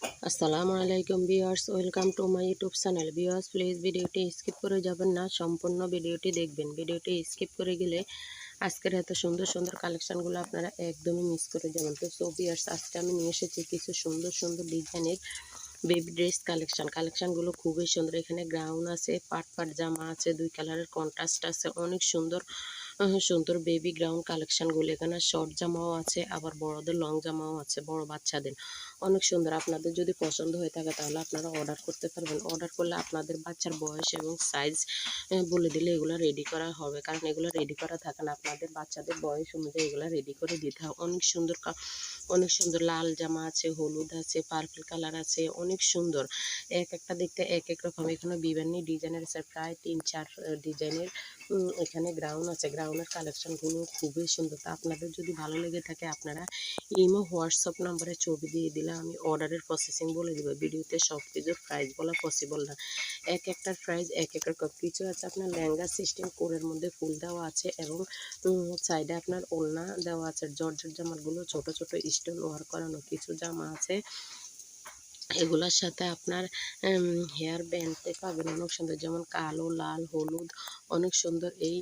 আসসালামু আলাইকুম viewers, welcome to my YouTube channel. Viewers, please ভিডিওটি স্কিপ করে যাবেন না, সম্পূর্ণ ভিডিওটি দেখবেন। ভিডিওটি স্কিপ করে গেলে আজকের এত সুন্দর সুন্দর কালেকশানগুলো আপনারা একদমই মিস করে যাবেন। তো ভিউয়ার্স, আজকে আমি নিয়ে এসেছি কিছু সুন্দর সুন্দর ডিজাইনের বেবি ড্রেস কালেকশানগুলো খুবই সুন্দর। এখানে গ্রাউন আছে, পাট পাট জামা আছে, দুই কালারের কন্ট্রাস্ট আছে, অনেক সুন্দর সুন্দর বেবি গ্রাউন কালেকশানগুলো। এখানে শর্ট জামাও আছে, আবার বড়দের লং জামাও আছে, বড় বাচ্চাদের অনেক সুন্দর। আপনাদের যদি পছন্দ হয়ে থাকে তাহলে আপনারা অর্ডার করতে পারবেন। অর্ডার করলে আপনাদের বাচ্চার বয়স এবং সাইজ বলে দিলে এগুলো রেডি করা হবে, কারণ এগুলো রেডি করা থাকে না, আপনাদের বাচ্চাদের বয়স অনুযায়ী এগুলো রেডি করে দিতে হয়। অনেক সুন্দর লাল জামা আছে, হলুদ আছে, পার্পল কালার আছে, অনেক সুন্দর। এক একটা দেখতে এক এক রকম। এখানে বিভিন্ন ডিজাইনের আছে, প্রায় 3-4 ডিজাইনের এখানে গ্রাউন আছে। গ্রাউনের কালেকশনগুলো খুবই সুন্দর। তো আপনাদের যদি ভালো লেগে থাকে আপনারা ইমো হোয়াটসঅ্যাপ নাম্বারে ছবি দিয়ে দিলে আমি অর্ডারের প্রসেসিং বলে দিব। ভিডিওতে সব কিছুর প্রাইস বলা পসিবল না, এক একটার প্রাইস এক এক রকম। কিছু আছে আপনার লেহেঙ্গা সিস্টেম, কোরের মধ্যে ফুল দেওয়া আছে এবং সাইডে আপনার ওড়না দেওয়া আছে। জর্জেট জামাগুলো ছোট ছোট স্টোন ওয়ার্ক করানো। কিছু জামা আছে এগুলোর সাথে আপনার হেয়ার ব্যান্ডে পাবেন অনেক সুন্দর, যেমন কালো, লাল, হলুদ, অনেক সুন্দর। এই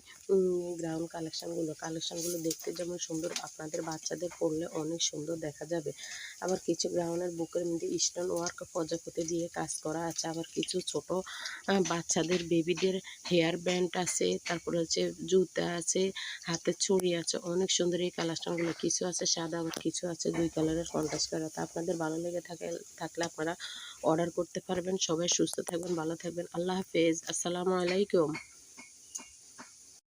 গ্রাউন্ড কালেকশানগুলো দেখতে যেমন সুন্দর, আপনাদের বাচ্চাদের পরলে অনেক সুন্দর দেখা যাবে। আবার কিছু গ্রাউন্ডের বুকের মধ্যে স্টোন ওয়ার্ক প্রজাপতি দিয়ে কাজ করা আছে। আবার কিছু ছোট বাচ্চাদের বেবিদের হেয়ার ব্যান্ড আছে, তারপরে হচ্ছে জুতা আছে, হাতের চুড়ি আছে, অনেক সুন্দর এই কালেকশনগুলো। কিছু আছে সাদা, আবার কিছু আছে দুই কালারের কন্ট্রাস্ট করা। তা আপনাদের ভালো লেগে থাকলে আপনারা অর্ডার করতে পারবেন। সবাই সুস্থ থাকবেন, ভালো থাকবেন। আল্লাহ হাফেজ, আসসালামু আলাইকুম।